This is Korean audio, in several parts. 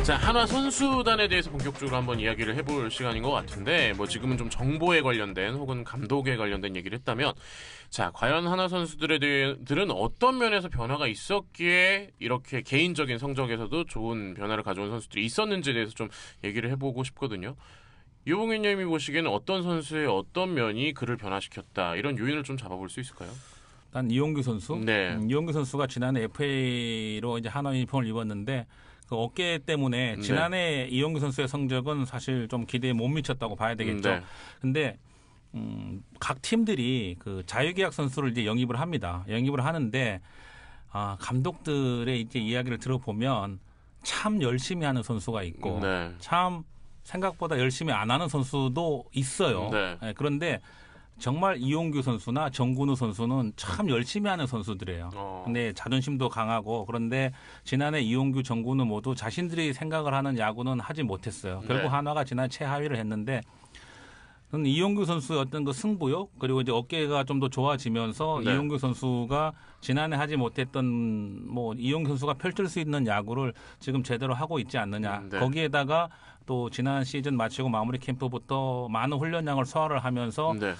자, 한화 선수단에 대해서 본격적으로 한번 이야기를 해볼 시간인 것 같은데, 뭐 지금은 좀 정보에 관련된 혹은 감독에 관련된 얘기를 했다면, 자, 과연 한화 선수들은 어떤 면에서 변화가 있었기에 이렇게 개인적인 성적에서도 좋은 변화를 가져온 선수들이 있었는지에 대해서 좀 얘기를 해보고 싶거든요. 유봉현님이 보시기에는 어떤 선수의 어떤 면이 그를 변화시켰다, 이런 요인을 좀 잡아볼 수 있을까요? 일단 이용규 선수. 네. 이용규 선수가 지난해 FA로 이제 한화 유니폼을 입었는데 그 어깨 때문에 지난해 이용규 선수의 성적은 사실 좀 기대에 못 미쳤다고 봐야 되겠죠. 네. 근데 각 팀들이 그 자유계약 선수를 이제 영입을 합니다. 영입을 하는데 감독들의 이제 이야기를 들어보면 참 열심히 하는 선수가 있고 네. 참 생각보다 열심히 안 하는 선수도 있어요. 네. 네, 그런데 정말 이용규 선수나 정근우 선수는 참 열심히 하는 선수들이에요. 근데 자존심도 강하고 그런데 지난해 이용규, 정근우 모두 자신들이 생각을 하는 야구는 하지 못했어요. 결국 네. 한화가 지난 최하위를 했는데 저는 이용규 선수의 어떤 그 승부욕 그리고 이제 어깨가 좀 더 좋아지면서 네. 이용규 선수가 지난해 하지 못했던 뭐 이용규 선수가 펼칠 수 있는 야구를 지금 제대로 하고 있지 않느냐. 네. 거기에다가 또 지난 시즌 마치고 마무리 캠프부터 많은 훈련량을 소화를 하면서 네.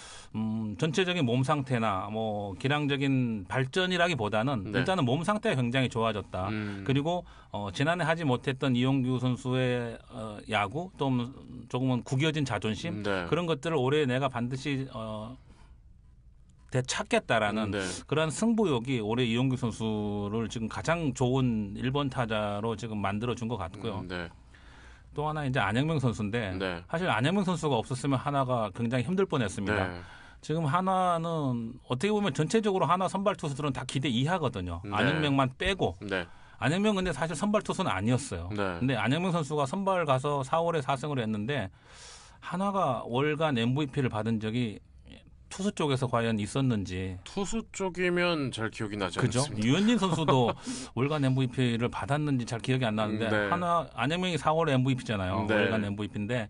전체적인 몸 상태나 뭐 기량적인 발전이라기보다는 네. 일단은 몸 상태가 굉장히 좋아졌다. 그리고 지난해 하지 못했던 이용규 선수의 야구 또 조금은 구겨진 자존심 네. 그런 것들을 올해 내가 반드시 되찾겠다라는 네. 그런 승부욕이 올해 이용규 선수를 지금 가장 좋은 1번 타자로 지금 만들어준 것 같고요. 네. 또 하나 이제 안영명 선수인데 네. 사실 안영명 선수가 없었으면 한화가 굉장히 힘들 뻔했습니다. 네. 지금 한화는 어떻게 보면 전체적으로 한화 선발 투수들은 다 기대 이하거든요. 네. 안영명만 빼고. 네. 안영명 근데 사실 선발 투수는 아니었어요. 네. 근데 안영명 선수가 선발 가서 4월에 4승을 했는데 한화가 월간 MVP를 받은 적이 투수 쪽에서 과연 있었는지. 투수 쪽이면 잘 기억이 나지 그죠? 않습니다. 유현진 선수도 월간 MVP를 받았는지 잘 기억이 안 나는데 네. 한화 안영명이 4월에 MVP잖아요. 네. 월간 MVP인데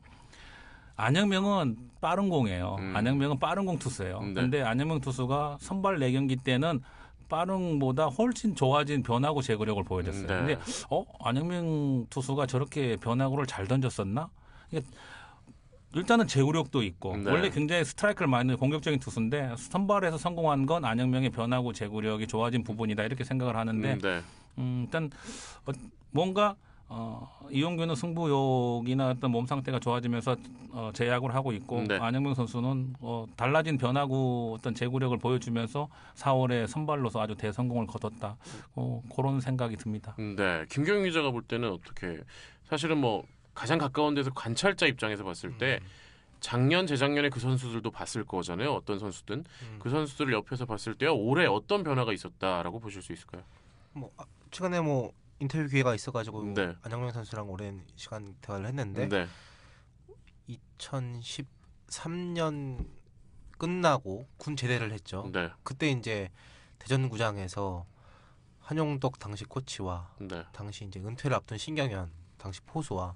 안영명은 빠른 공이에요. 안영명은 빠른 공 투수예요. 네. 근데 안영명 투수가 선발 4경기 때는 빠른보다 훨씬 좋아진 변화구 제구력을 보여줬어요. 네. 근데 안영명 투수가 저렇게 변화구를 잘 던졌었나? 이게 일단은 제구력도 있고 네. 원래 굉장히 스트라이크를 많이 넣는 공격적인 투수인데 선발에서 성공한 건 안영명의 변화구 제구력이 좋아진 부분이다 이렇게 생각을 하는데 네. 일단 뭔가 이용규는 승부욕이나 어떤 몸 상태가 좋아지면서 제약을 하고 있고 네. 안영명 선수는 달라진 변화구 어떤 제구력을 보여주면서 4월에 선발로서 아주 대성공을 거뒀다. 그런 생각이 듭니다. 네. 김경영 기자가 볼 때는 어떻게 사실은 뭐 가장 가까운 데서 관찰자 입장에서 봤을 때 작년, 재작년에 그 선수들도 봤을 거잖아요. 어떤 선수든. 그 선수들을 옆에서 봤을 때요. 올해 어떤 변화가 있었다라고 보실 수 있을까요? 뭐 최근에 뭐 인터뷰 기회가 있어가지고 네. 안영명 선수랑 오랜 시간 대화를 했는데 네. 2013년 끝나고 군 제대를 했죠. 네. 그때 이제 대전구장에서 한용덕 당시 코치와 네. 당시 이제 은퇴를 앞둔 신경현 당시 포수와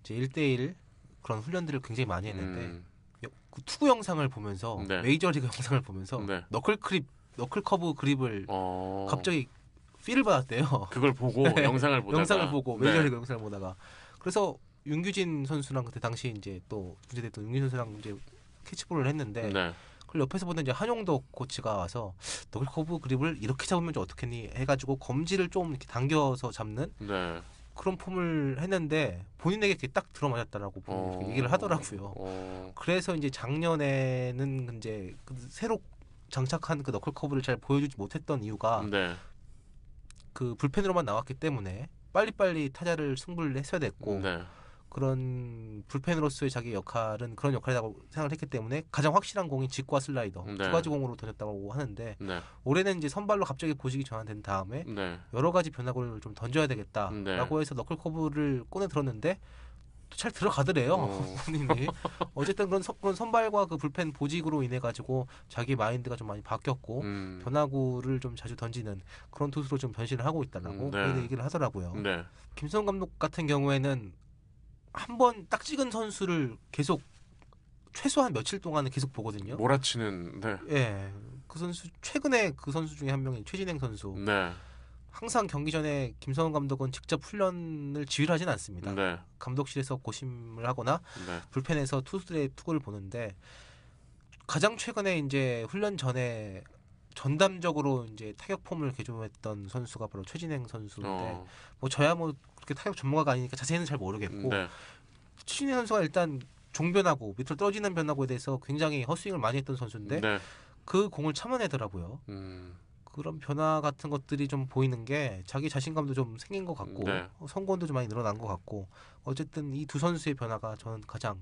이제 1대1 그런 훈련들을 굉장히 많이 했는데 그 투구 영상을 보면서 네. 메이저리그 영상을 보면서 네. 너클 커브 그립을 갑자기 필을 받았대요. 그걸 보고 네. 영상을 보다가 영상을 보고 네. 메이저리그 영상을 보다가 그래서 윤규진 선수랑 그때 당시 이제 또 문제됐던 윤규진 선수랑 이제 캐치볼을 했는데 네. 그걸 옆에서 보던 이제 한용덕 코치가 와서 너클 커브 그립을 이렇게 잡으면 좀 어떻겠니 해가지고 검지를 좀 이렇게 당겨서 잡는 네. 그런 폼을 했는데 본인에게 그게 딱 들어맞았다라고 얘기를 하더라고요. 그래서 이제 작년에는 이제 새로 장착한 그 너클 커브를 잘 보여주지 못했던 이유가 네. 그 불펜으로만 나왔기 때문에 빨리빨리 타자를 승부를 했어야 됐고 네. 그런 불펜으로서의 자기 역할은 그런 역할이라고 생각을 했기 때문에 가장 확실한 공이 직구와 슬라이더 네. 두 가지 공으로 던졌다고 하는데 네. 올해는 이제 선발로 갑자기 보직이 전환된 다음에 네. 여러 가지 변화구를 좀 던져야 되겠다라고 네. 해서 너클 커브를 꺼내 들었는데 잘 들어가더래요. 본인이. 어쨌든 그런 선발과 그 불펜 보직으로 인해 가지고 자기 마인드가 좀 많이 바뀌었고 변화구를 좀 자주 던지는 그런 투수로 좀 변신을 하고 있다라고 그 얘기를 하더라고요. 네. 김성 감독 같은 경우에는 한 번 딱 찍은 선수를 계속 최소한 며칠 동안은 계속 보거든요. 몰아치는. 네. 예. 그 선수 최근에 그 선수 중에 한 명이 최진행 선수. 네. 항상 경기 전에 김성훈 감독은 직접 훈련을 지휘를 하진 않습니다. 네. 감독실에서 고심을 하거나 네. 불펜에서 투수들의 투구를 보는데 가장 최근에 이제 훈련 전에 전담적으로 이제 타격 폼을 개조했던 선수가 바로 최진행 선수인데 뭐 저야 뭐 그렇게 타격 전문가가 아니니까 자세히는 잘 모르겠고 네. 최진행 선수가 일단 종변하고 밑으로 떨어지는 변화구에 대해서 굉장히 헛스윙을 많이 했던 선수인데 네. 그 공을 참아내더라고요. 그런 변화 같은 것들이 좀 보이는 게 자기 자신감도 좀 생긴 것 같고 네. 성공도 좀 많이 늘어난 것 같고 어쨌든 이 두 선수의 변화가 저는 가장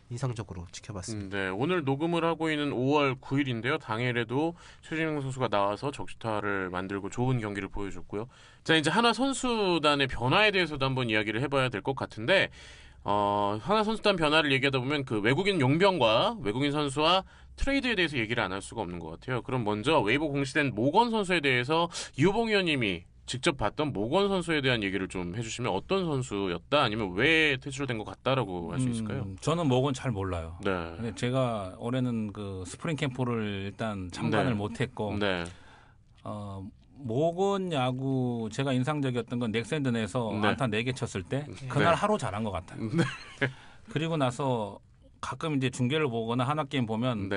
인상적으로 지켜봤습니다. 네, 오늘 녹음을 하고 있는 5월 9일인데요. 당일에도 최진영 선수가 나와서 적시타를 만들고 좋은 경기를 보여줬고요. 자, 이제 하나 선수단의 변화에 대해서도 한번 이야기를 해봐야 될 것 같은데 하나 선수단 변화를 얘기하다 보면 그 외국인 용병과 외국인 선수와 트레이드에 대해서 얘기를 안 할 수가 없는 것 같아요. 그럼 먼저 웨이브 공시된 모건 선수에 대해서 이호봉 의원님이 직접 봤던 모건 선수에 대한 얘기를 좀 해주시면 어떤 선수였다 아니면 왜 퇴출된 것 같다라고 할 수 있을까요? 저는 모건 잘 몰라요. 네. 근데 제가 올해는 그 스프링 캠프를 일단 참관을 못했고 모건 야구 제가 인상적이었던 건 넥센전에서 안타 4개 쳤을 때 그날 하루 잘한 것 같아요. 그리고 나서 가끔 이제 중계를 보거나 하나 게임 보면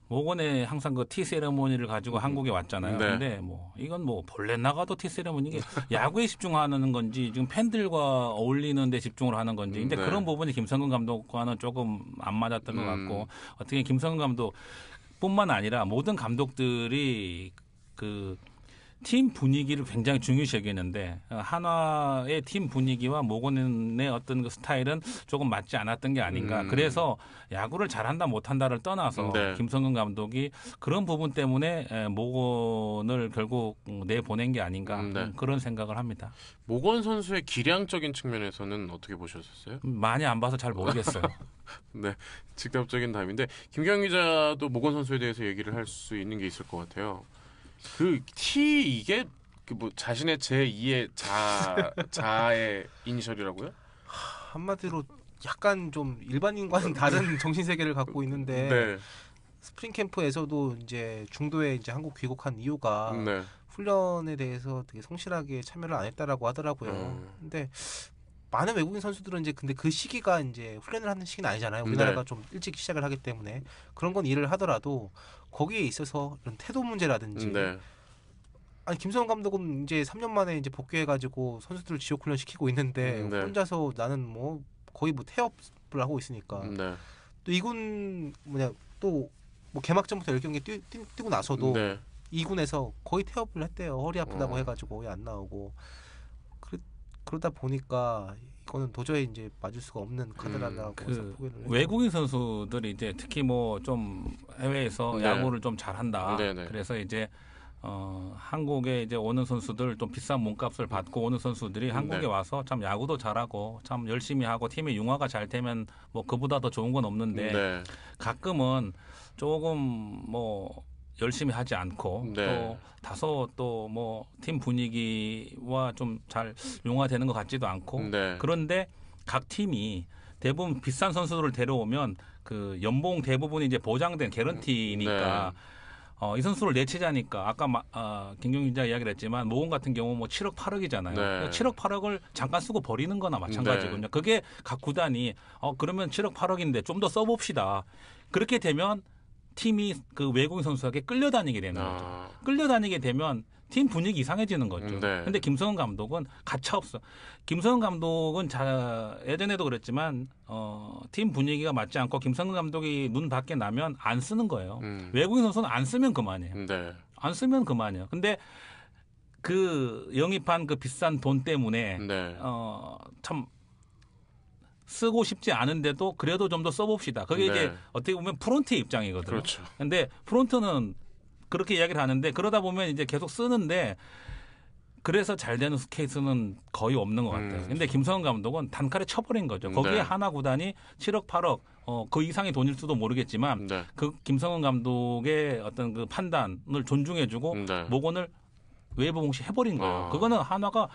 모건에 항상 그 티 세레모니를 가지고 한국에 왔잖아요. 근데 뭐 이건 뭐 본래 나가도 티 세레모니 이게 야구에 집중하는 건지 지금 팬들과 어울리는 데 집중을 하는 건지 근데 그런 부분이 김성근 감독과는 조금 안 맞았던 것 같고 어떻게 김성근 감독뿐만 아니라 모든 감독들이 그 팀 분위기를 굉장히 중요시 여기는데 한화의 팀 분위기와 모건의 어떤 그 스타일은 조금 맞지 않았던 게 아닌가. 그래서 야구를 잘한다 못한다를 떠나서 김성근 감독이 그런 부분 때문에 모건을 결국 내보낸 게 아닌가 그런 생각을 합니다. 모건 선수의 기량적인 측면에서는 어떻게 보셨었어요? 많이 안 봐서 잘 모르겠어요. 네, 직접적인 답인데 김경 기자도 모건 선수에 대해서 얘기를 할 수 있는 게 있을 것 같아요. 그 T 이게 그 뭐 자신의 제2의 자의 이니셜이라고요? 한마디로 약간 좀 일반인과는 다른 정신 세계를 갖고 있는데 스프링 캠프에서도 이제 중도에 이제 한국 귀국한 이유가 훈련에 대해서 되게 성실하게 참여를 안 했다라고 하더라고요. 근데 많은 외국인 선수들은 이제 근데 그 시기가 이제 훈련을 하는 시기는 아니잖아요. 우리나라가 좀 일찍 시작을 하기 때문에 그런 건 이해를 하더라도 거기에 있어서 이런 태도 문제라든지 아니 김성훈 감독은 이제 3년 만에 이제 복귀해가지고 선수들을 지역 훈련 시키고 있는데 혼자서 나는 뭐 거의 뭐 태업을 하고 있으니까 또 2군 또 뭐 개막전부터 10경기 뛰고 나서도 2군에서 거의 태업을 했대요. 허리 아프다고 해가지고 왜 안 나오고 그러다 보니까 이거는 도저히 이제 맞을 수가 없는 카드라고 그 외국인 선수들이 이제 특히 뭐 좀 해외에서 야구를 좀 잘한다. 그래서 이제 한국에 이제 오는 선수들 좀 비싼 몸값을 받고 오는 선수들이 한국에 와서 참 야구도 잘하고 참 열심히 하고 팀의 융화가 잘 되면 뭐 그보다 더 좋은 건 없는데 가끔은 조금 뭐 열심히 하지 않고 또 다소 또 뭐 팀 분위기와 좀 잘 융화되는 것 같지도 않고 그런데 각 팀이 대부분 비싼 선수들을 데려오면 그 연봉 대부분이 이제 보장된 개런티니까 이 선수를 내치자니까 아까 김경민 기자 이야기를 했지만 모건 같은 경우 뭐 7억 8억이잖아요. 7억 8억을 잠깐 쓰고 버리는 거나 마찬가지거든요. 그게 각 구단이 그러면 7억 8억인데 좀 더 써봅시다. 그렇게 되면 팀이 그 외국인 선수에게 끌려다니게 되는 거죠. 끌려다니게 되면 팀 분위기 이상해지는 거죠. 근데 김성훈 감독은 가차없어. 김성훈 감독은 예전에도 그랬지만 팀 분위기가 맞지 않고 김성훈 감독이 눈 밖에 나면 안 쓰는 거예요. 외국인 선수는 안 쓰면 그만이에요. 안 쓰면 그만이에요. 근데 그 영입한 그 비싼 돈 때문에 참 쓰고 싶지 않은데도 그래도 좀 더 써봅시다. 그게 이제 어떻게 보면 프론트의 입장이거든요. 근데 프론트는 그렇게 이야기를 하는데 그러다 보면 이제 계속 쓰는데 그래서 잘 되는 케이스는 거의 없는 것 같아요. 근데 김성근 감독은 단칼에 쳐버린 거죠. 거기에 네. 하나 구단이 7억, 8억 그 이상의 돈일 수도 모르겠지만 네. 그 김성근 감독의 어떤 그 판단을 존중해주고 네. 모건을 외부 공시해버린 거예요. 그거는 한화가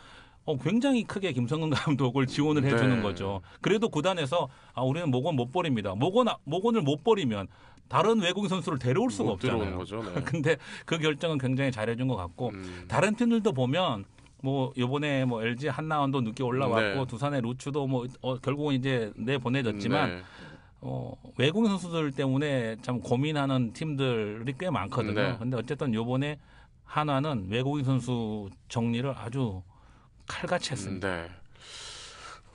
굉장히 크게 김성근 감독을 지원을 해주는 네. 거죠. 그래도 구단에서 우리는 모건 못 버립니다. 모건을 못 버리면 다른 외국인 선수를 데려올 수가 없잖아요. 거죠. 네. 근데 그 결정은 굉장히 잘해준 것 같고 다른 팀들도 보면 뭐 요번에 뭐 LG 한나원도 늦게 올라왔고 네. 두산의 루츠도 뭐 결국은 이제 내보내졌지만 네. 외국인 선수들 때문에 참 고민하는 팀들이 꽤 많거든요. 네. 근데 어쨌든 요번에 한화는 외국인 선수 정리를 아주 칼같이 했습니다. 네.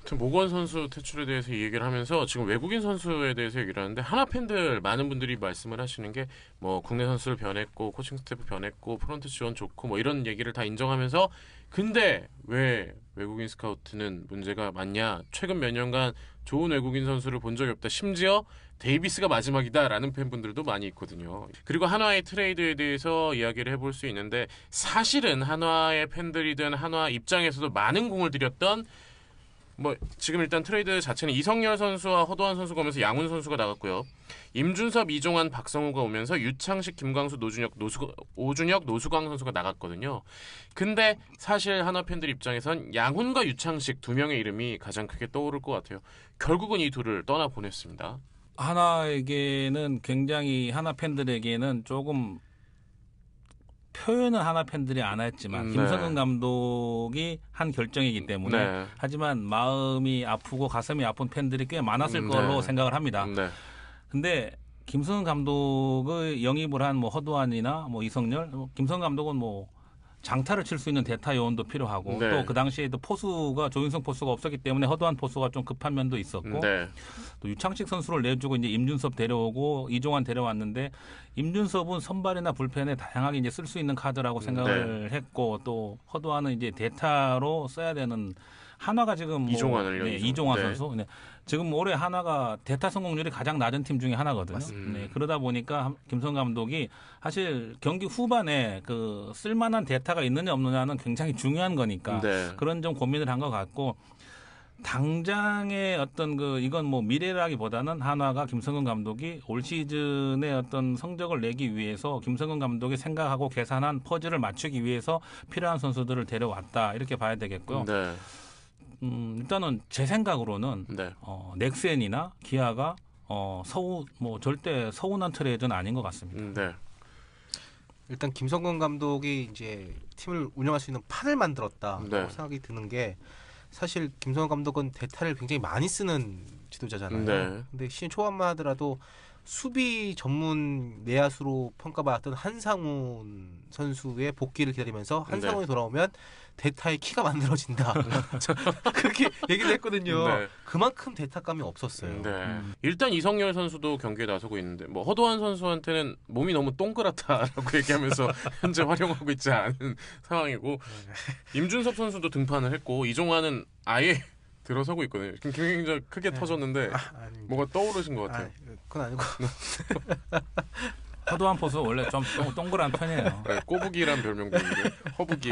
아무튼 모건 선수 퇴출에 대해서 이 얘기를 하면서 지금 외국인 선수에 대해서 얘기를 하는데 하나 팬들 많은 분들이 말씀을 하시는 게 뭐 국내 선수를 변했고 코칭 스태프 변했고 프런트 지원 좋고 뭐 이런 얘기를 다 인정하면서 근데 왜 외국인 스카우트는 문제가 많냐? 최근 몇 년간 좋은 외국인 선수를 본 적이 없다. 심지어 데이비스가 마지막이다라는 팬분들도 많이 있거든요. 그리고 한화의 트레이드에 대해서 이야기를 해볼 수 있는데 사실은 한화의 팬들이든 한화 입장에서도 많은 공을 들였던 뭐 지금 일단 트레이드 자체는 이성열 선수와 허도한 선수가 오면서 양훈 선수가 나갔고요. 임준섭, 이종환, 박성호가 오면서 유창식, 김광수, 오준혁, 노수광 선수가 나갔거든요. 근데 사실 한화 팬들 입장에선 양훈과 유창식 두 명의 이름이 가장 크게 떠오를 것 같아요. 결국은 이 둘을 떠나보냈습니다. 하나 팬들에게는 조금 표현은 하나 팬들이 안 했지만 김성근 감독이 한 결정이기 때문에 하지만 마음이 아프고 가슴이 아픈 팬들이 꽤 많았을 걸로 생각을 합니다. 근데 김성근 감독의 영입을 한 뭐 허두한이나 뭐 이성열, 김성근 감독은 뭐 장타를 칠 수 있는 대타 요원도 필요하고 또 그 당시에도 포수가 조윤성 포수가 없었기 때문에 허두한 포수가 좀 급한 면도 있었고 또 유창식 선수를 내주고 이제 임준섭 데려오고 이종환 데려왔는데 임준섭은 선발이나 불펜에 다양하게 이제 쓸 수 있는 카드라고 생각을 했고 또 허두한은 이제 대타로 써야 되는 한화가 지금 이종환 선수 지금 올해 한화가 대타 성공률이 가장 낮은 팀 중에 하나거든요. 그러다 보니까 김성근 감독이 사실 경기 후반에 그 쓸만한 대타가 있느냐 없느냐는 굉장히 중요한 거니까 그런 좀 고민을 한 것 같고 당장의 어떤 이건 뭐 미래라기보다는 한화가 김성근 감독이 올 시즌의 어떤 성적을 내기 위해서 김성근 감독이 생각하고 계산한 퍼즐을 맞추기 위해서 필요한 선수들을 데려왔다 이렇게 봐야 되겠고요. 일단은 제 생각으로는 넥센이나 기아가 절대 서운한 트레이드는 아닌 것 같습니다. 일단 김성근 감독이 이제 팀을 운영할 수 있는 판을 만들었다고 생각이 드는 게 사실 김성근 감독은 대타를 굉장히 많이 쓰는 지도자잖아요. 근데 시즌 초반만 하더라도 수비 전문 내야수로 평가받았던 한상훈 선수의 복귀를 기다리면서 한상훈이 돌아오면 대타의 키가 만들어진다. 그렇게 얘기를 했거든요. 그만큼 대타감이 없었어요. 일단 이성열 선수도 경기에 나서고 있는데 뭐 허도한 선수한테는 몸이 너무 동그랗다라고 얘기하면서 현재 활용하고 있지 않은 상황이고 임준섭 선수도 등판을 했고 이종환은 아예 들어서고 있거든요. 굉장히 크게 터졌는데 뭐가 떠오르신 것 같아요. 그건 아니고 허도한 포수 원래 좀 동그란 편이에요. 꼬부기란 별명도 있는데 허부기.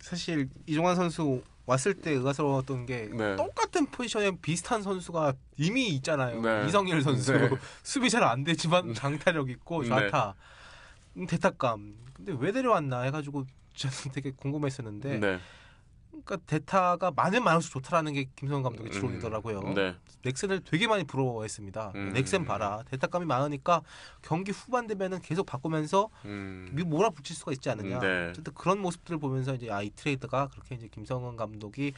사실 이종환 선수 왔을 때 의아스러웠던 게 똑같은 포지션에 비슷한 선수가 이미 있잖아요. 이성열 선수 수비 잘 안 되지만 장타력 있고 좌타 대타감. 근데 왜 데려왔나 해가지고 저는 되게 궁금했었는데 그러니까 대타가 많으면 많을수록 좋다라는 게 김성근 감독의 지론이더라고요. 넥센을 되게 많이 부러워했습니다. 넥센 봐라. 대타감이 많으니까 경기 후반 되면은 계속 바꾸면서 몰아붙일 수가 있지 않느냐. 어쨌든 그런 모습들을 보면서 이제 이 트레이드가 그렇게 이제 김성근 감독이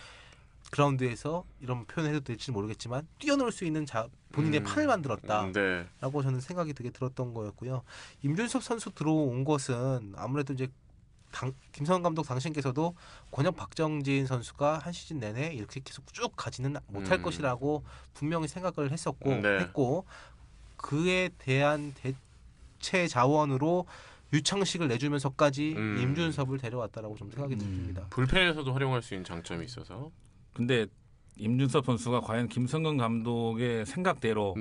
그라운드에서 이런 표현을 해도 될지 모르겠지만 뛰어놀 수 있는 본인의 판을 만들었다라고 저는 생각이 되게 들었던 거였고요. 임준섭 선수 들어온 것은 아무래도 이제 김성근 감독 당신께서도 권혁 박정진 선수가 한 시즌 내내 이렇게 계속 쭉 가지는 못할 것이라고 분명히 생각을 했고 그에 대한 대체 자원으로 유창식을 내주면서까지 임준섭을 데려왔다라고 좀 생각이 듭니다. 불펜에서도 활용할 수 있는 장점이 있어서. 근데 임준섭 선수가 과연 김성근 감독의 생각대로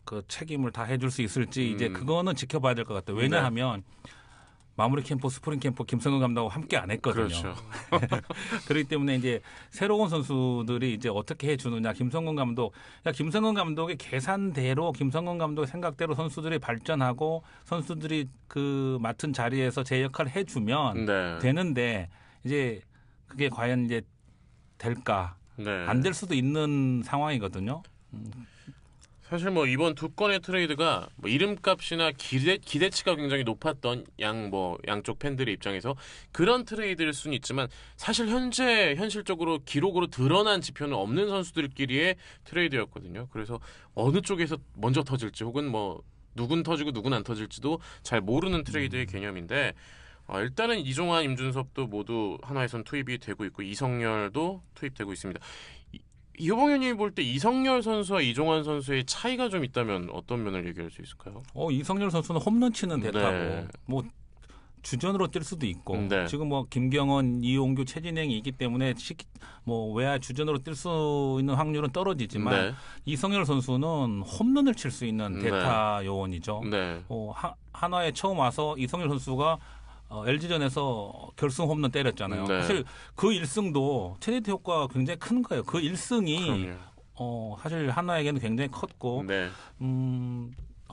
그 책임을 다 해줄 수 있을지 이제 그거는 지켜봐야 될 것 같아요. 왜냐하면 마무리 캠프, 스프링 캠프 김성근 감독하고 함께 안 했거든요. 그렇죠. 그렇기 때문에 이제 새로운 선수들이 이제 어떻게 해주느냐. 김성근 감독, 김성근 감독의 계산대로 김성근 감독의 생각대로 선수들이 발전하고 선수들이 그 맡은 자리에서 제 역할을 해주면 네. 되는데 이제 그게 과연 이제 될까? 네. 안 될 수도 있는 상황이거든요. 사실 뭐 이번 두 건의 트레이드가 뭐 이름값이나 기대치가 굉장히 높았던 양쪽 팬들의 입장에서 그런 트레이드일 수는 있지만 사실 현실적으로 기록으로 드러난 지표는 없는 선수들끼리의 트레이드였거든요. 그래서 어느 쪽에서 먼저 터질지 혹은 뭐 누군 터지고 누군 안 터질지도 잘 모르는 트레이드의 개념인데 일단은 이종환, 임준섭도 모두 한화에선 투입이 되고 있고 이성열도 투입되고 있습니다. 이호봉 볼 때 이성열 선수와 이종환 선수의 차이가 좀 있다면 어떤 면을 얘기할 수 있을까요? 이성열 선수는 홈런 치는 대타고 네. 뭐 주전으로 뛸 수도 있고 네. 지금 뭐 김경원, 이용규, 최진행이 있기 때문에 뭐 외야 주전으로 뛸 수 있는 확률은 떨어지지만 네. 이성열 선수는 홈런을 칠 수 있는 대타 네. 요원이죠. 네. 한화에 처음 와서 이성열 선수가 LG전에서 결승 홈런 때렸잖아요. 네. 사실 그 1승도 체리트 효과가 굉장히 큰 거예요. 그 1승이 사실 한화에게는 굉장히 컸고 네.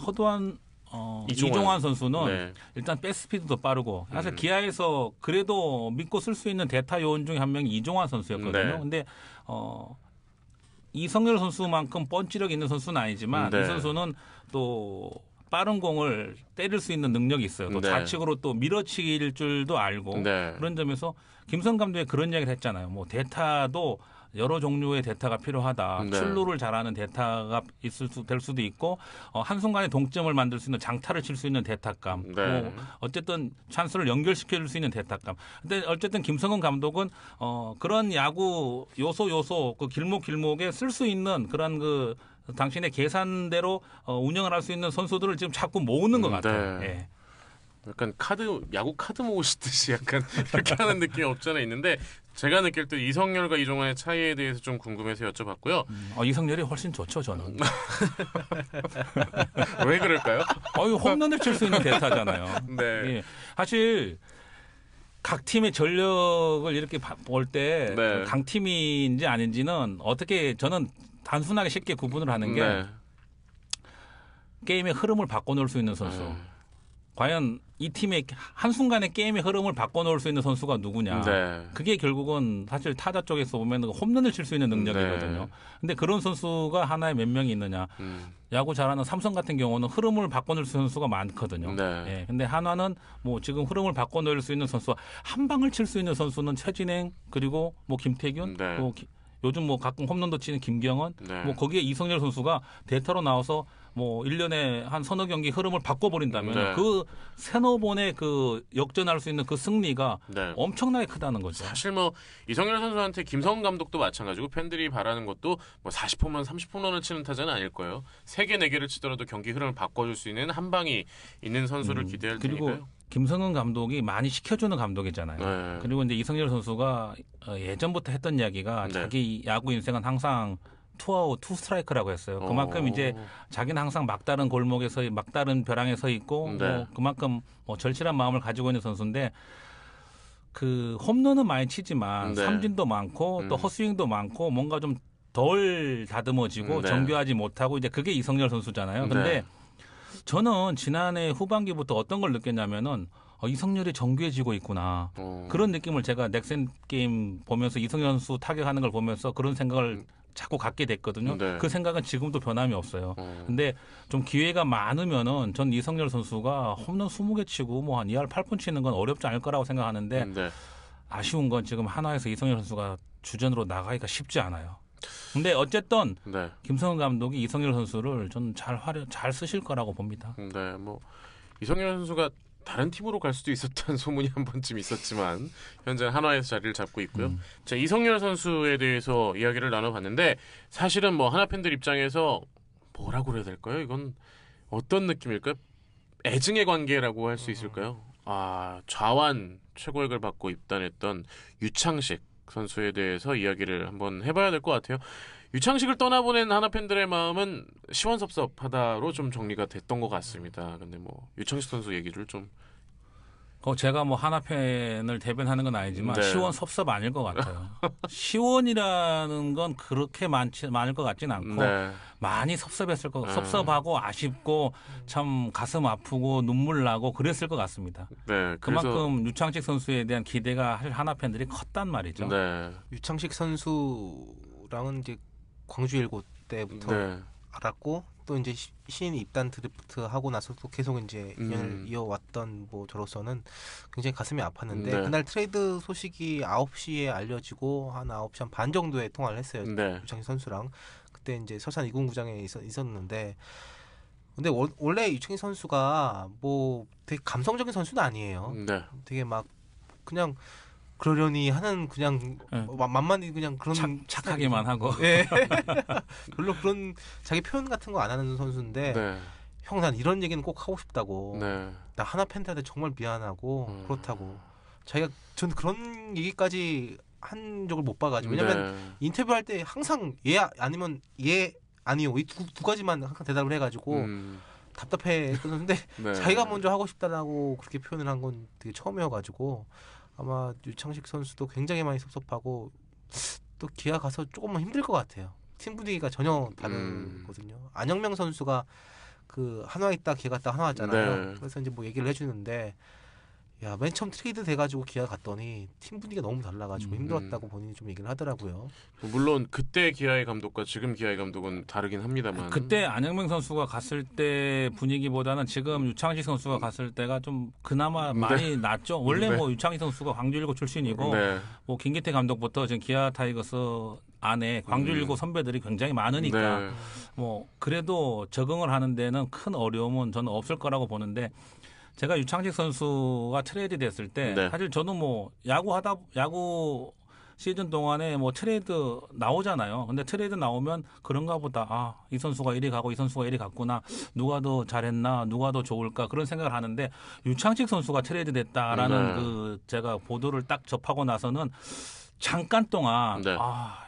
허도한 이종환 선수는 네. 일단 백스피드도 빠르고 사실 기아에서 그래도 믿고 쓸 수 있는 대타 요원 중에 한 명이 이종환 선수였거든요. 네. 근데 이성열 선수만큼 펀치력 있는 선수는 아니지만 네. 이 선수는 또 빠른 공을 때릴 수 있는 능력이 있어요. 또 네. 좌측으로 또 밀어칠 줄도 알고 네. 그런 점에서 김성 감독이 그런 이야기를 했잖아요. 뭐 대타도 여러 종류의 대타가 필요하다. 네. 출루를 잘하는 대타가 될 수도 있고 한순간에 동점을 만들 수 있는 장타를 칠 수 있는 대타감. 네. 뭐 어쨌든 찬스를 연결시켜 줄 수 있는 대타감. 근데 어쨌든 김성근 감독은 그런 야구 요소 그 길목에 쓸 수 있는 그런 그 당신의 계산대로 운영을 할 수 있는 선수들을 지금 자꾸 모으는 것 같아요. 네. 예. 약간 야구 카드 모으시듯이 약간 이렇게 하는 느낌이 없지 않아 있는데 제가 느낄 때 이성열과 이종환의 차이에 대해서 좀 궁금해서 여쭤봤고요. 이성열이 훨씬 좋죠, 저는. 왜 그럴까요? 홈런을 칠 수 있는 대타잖아요. 네. 예. 사실 각 팀의 전력을 이렇게 볼 때 네. 강팀인지 아닌지는 어떻게 저는 단순하게 쉽게 구분을 하는 게 네. 게임의 흐름을 바꿔놓을 수 있는 선수. 과연 이 팀의 한순간에 게임의 흐름을 바꿔놓을 수 있는 선수가 누구냐. 네. 그게 결국은 사실 타자 쪽에서 보면 홈런을 칠 수 있는 능력이거든요. 네. 근데 그런 선수가 하나에 몇 명이 있느냐. 야구 잘하는 삼성 같은 경우는 흐름을 바꿔놓을 수 있는 선수가 많거든요. 네. 예, 근데 한화는 뭐 지금 흐름을 바꿔놓을 수 있는 선수, 한 방을 칠 수 있는 선수는 최진행 그리고 뭐 김태균, 네. 뭐 요즘 뭐 가끔 홈런도 치는 김경원, 네. 뭐 거기에 이성열 선수가 대타로 나와서 뭐 1년에 한 서너 경기 흐름을 바꿔버린다면 네. 그 세너 번의 그 역전할 수 있는 그 승리가 네. 엄청나게 크다는 거죠. 사실 뭐 이성열 선수한테 김성근 감독도 마찬가지고 팬들이 바라는 것도 뭐 40홈런, 30홈런을 치는 타자는 아닐 거예요. 3개, 4개를 치더라도 경기 흐름을 바꿔줄 수 있는 한 방이 있는 선수를 기대할 그리고 테니까요. 김성근 감독이 많이 시켜주는 감독이잖아요. 네. 그리고 이제 이성열 선수가 예전부터 했던 이야기가 네. 자기 야구 인생은 항상 투아웃, 투 스트라이크라고 했어요. 그만큼 이제 자기는 항상 막다른 골목에 막다른 벼랑에 서 있고 네. 뭐 그만큼 뭐 절실한 마음을 가지고 있는 선수인데 그 홈런은 많이 치지만 네. 삼진도 많고 또 헛스윙도 많고 뭔가 좀 덜 다듬어지고 네. 정교하지 못하고 이제 그게 이성열 선수잖아요. 근데 네. 저는 지난해 후반기부터 어떤 걸 느꼈냐면은 이성열이 정교해지고 있구나. 그런 느낌을 제가 넥센 게임 보면서 이성열 선수 타격하는 걸 보면서 그런 생각을 자꾸 갖게 됐거든요. 네. 그 생각은 지금도 변함이 없어요. 근데 좀 기회가 많으면은 전 이성열 선수가 홈런 20개 치고 뭐 한 2할 8푼 치는 건 어렵지 않을 거라고 생각하는데 네. 아쉬운 건 지금 한화에서 이성열 선수가 주전으로 나가기가 쉽지 않아요. 근데 어쨌든 네. 김성근 감독이 이성열 선수를 전 잘 쓰실 거라고 봅니다. 네. 뭐 이성열 선수가 다른 팀으로 갈 수도 있었다는 소문이 한 번쯤 있었지만 현재 한화에서 자리를 잡고 있고요. 자, 이성열 선수에 대해서 이야기를 나눠봤는데 사실은 뭐 한화 팬들 입장에서 뭐라고 그래야 될까요? 이건 어떤 느낌일까요? 애증의 관계라고 할 수 있을까요? 좌완 최고액을 받고 입단했던 유창식 선수에 대해서 이야기를 한번 해봐야 될 것 같아요. 유창식을 떠나보낸 하나 팬들의 마음은 시원섭섭하다로 좀 정리가 됐던 것 같습니다. 근데 뭐 유창식 선수 얘기를 좀 제가 뭐 하나 팬을 대변하는 건 아니지만 네. 시원섭섭 아닐 것 같아요. 시원이라는 건 그렇게 많을 것 같진 않고 네. 많이 섭섭했을 거, 섭섭하고 아쉽고 참 가슴 아프고 눈물 나고 그랬을 것 같습니다. 네. 그만큼 유창식 선수에 대한 기대가 하나 팬들이 컸단 말이죠. 네. 유창식 선수랑은 이제 광주 일고 때부터 네. 알았고 또 이제 신인 입단 드래프트 하고 나서 또 계속 이제 인연을 이어왔던 뭐 저로서는 굉장히 가슴이 아팠는데 네. 그날 트레이드 소식이 9시에 알려지고 한 9시 한 반 정도에 통화를 했어요. 네. 유창식 선수랑. 그때 이제 서산 이군구장에 있었는데 근데 원래 유창식 선수가 뭐 되게 감성적인 선수는 아니에요. 네. 되게 막 그냥 그러려니 하는 그냥 만만히 그냥 그런 착하기만 하고 예. 별로 그런 자기 표현 같은 거 안 하는 선수인데 네. 형 난 이런 얘기는 꼭 하고 싶다고 네. 나 하나 팬들한테 정말 미안하고 그렇다고 자기가 전 그런 얘기까지 한 적을 못 봐가지고 왜냐면 네. 인터뷰할 때 항상 예 아니면 예 아니요 이 두 가지만 항상 대답을 해가지고 답답해 했는데 네. 자기가 먼저 하고 싶다라고 그렇게 표현을 한 건 되게 처음이어가지고 아마 유창식 선수도 굉장히 많이 섭섭하고 또 기아 가서 조금은 힘들 것 같아요. 팀 분위기가 전혀 다르거든요. 안영명 선수가 그 한화 있다 기아 갔다 한화 왔잖아요. 네. 그래서 이제 뭐 얘기를 해주는데 야, 맨 처음 트레이드 돼가지고 기아 갔더니 팀 분위기가 너무 달라가지고 힘들었다고 본인이 좀 얘기를 하더라고요. 물론 그때 기아의 감독과 지금 기아의 감독은 다르긴 합니다만 그때 안영명 선수가 갔을 때 분위기보다는 지금 유창식 선수가 갔을 때가 좀 그나마 많이 낫죠. 원래 뭐 유창식 선수가 광주일고 출신이고 네. 뭐 김기태 감독부터 지금 기아 타이거스 안에 광주일고 선배들이 굉장히 많으니까 네. 뭐 그래도 적응을 하는 데는 큰 어려움은 저는 없을 거라고 보는데 제가 유창식 선수가 트레이드 됐을 때 네. 사실 저는 뭐 야구 시즌 동안에 뭐 트레이드 나오잖아요. 근데 트레이드 나오면 그런가 보다. 이 선수가 이리 가고 이 선수가 이리 갔구나. 누가 더 잘했나? 누가 더 좋을까? 그런 생각을 하는데 유창식 선수가 트레이드 됐다라는 그 제가 보도를 딱 접하고 나서는 잠깐 동안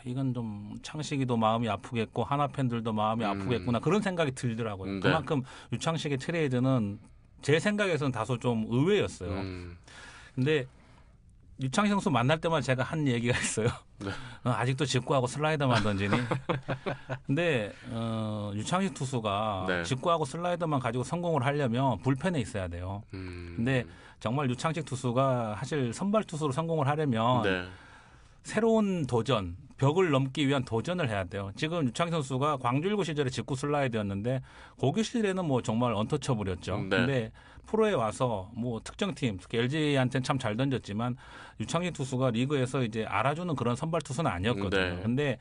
이건 좀 창식이도 마음이 아프겠고 하나 팬들도 마음이 아프겠구나. 그런 생각이 들더라고요. 그만큼 유창식의 트레이드는 제 생각에서는 다소 좀 의외였어요. 근데 유창식 선수 만날 때만 제가 한 얘기가 있어요. 네. 아직도 직구하고 슬라이더만 던지니. 근데 유창식 투수가 직구하고 슬라이더만 가지고 성공을 하려면 불펜에 있어야 돼요. 근데 정말 유창식 투수가 사실 선발 투수로 성공을 하려면 새로운 도전, 벽을 넘기 위한 도전을 해야 돼요. 지금 유창식 선수가 광주일고 시절에 직구 슬라이드였는데 고교 시절에는 뭐 정말 언터처블이었죠. 근데 프로에 와서 뭐 특정팀, 특히 LG한테는 참 잘 던졌지만 유창식 투수가 리그에서 이제 알아주는 그런 선발 투수는 아니었거든요. 근데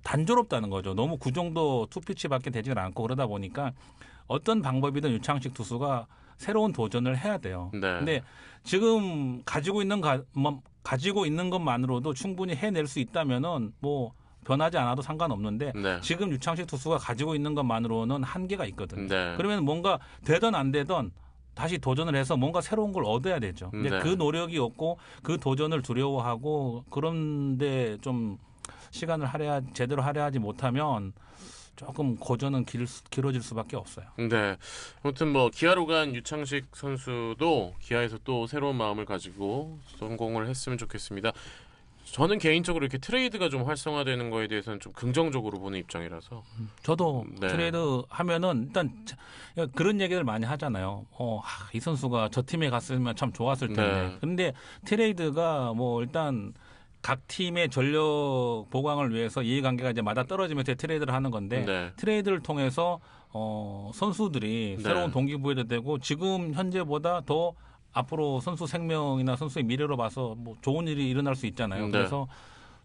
단조롭다는 거죠. 너무 그 정도 투피치밖에 되지가 않고 그러다 보니까 어떤 방법이든 유창식 투수가 새로운 도전을 해야 돼요. 근데 지금 가지고 있는 것만으로도 충분히 해낼 수 있다면은 뭐 변하지 않아도 상관없는데 지금 유창식 투수가 가지고 있는 것만으로는 한계가 있거든요. 그러면 뭔가 되든 안 되든 다시 도전을 해서 뭔가 새로운 걸 얻어야 되죠. 근데 그 노력이 없고 그 도전을 두려워하고 그런데 좀 시간을 제대로 할애하지 못하면 조금 고전은 길어질 수밖에 없어요. 네. 아무튼 뭐 기아로 간 유창식 선수도 기아에서 또 새로운 마음을 가지고 성공을 했으면 좋겠습니다. 저는 개인적으로 이렇게 트레이드가 좀 활성화되는 거에 대해서는 좀 긍정적으로 보는 입장이라서. 저도 트레이드 하면은 일단 그런 얘기를 많이 하잖아요. 이 선수가 저 팀에 갔으면 참 좋았을 텐데. 근데 트레이드가 뭐 일단 각 팀의 전력 보강을 위해서 이해관계가 이제 맞아 떨어지면서 트레이드를 하는 건데 트레이드를 통해서 선수들이 새로운 동기부여도 되고 지금 현재보다 더 앞으로 선수 생명이나 선수의 미래로 봐서 뭐 좋은 일이 일어날 수 있잖아요. 그래서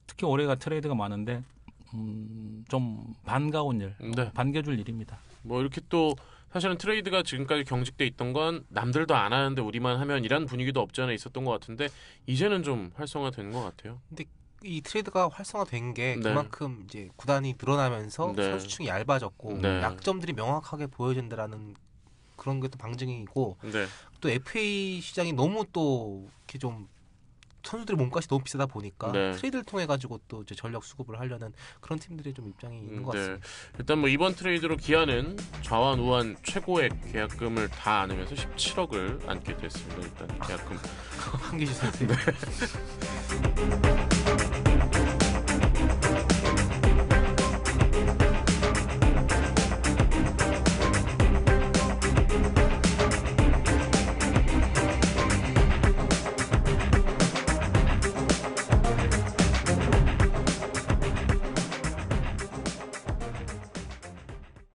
특히 올해가 트레이드가 많은데 좀 반가운 일, 반겨줄 일입니다. 뭐 이렇게 또 사실은 트레이드가 지금까지 경직돼 있던 건 남들도 안 하는데 우리만 하면 이란 분위기도 없지 않아 있었던 것 같은데 이제는 좀 활성화되는 것 같아요. 근데 이 트레이드가 활성화된 게 그만큼 이제 구단이 늘어나면서 선수층이 얇아졌고 약점들이 명확하게 보여진다라는 그런 게 또 방증이고 또 FA 시장이 너무 또 이렇게 좀 선수들의 몸값이 너무 비싸다 보니까 네. 트레이드를 통해 가지고 또 이제 전력 수급을 하려는 그런 팀들이 좀 입장이 있는 것 같습니다. 일단 뭐 이번 트레이드로 기아는 좌완 우완 최고액 계약금을 다 안으면서 17억을 안게 됐습니다. 일단 계약금 한기주 선수.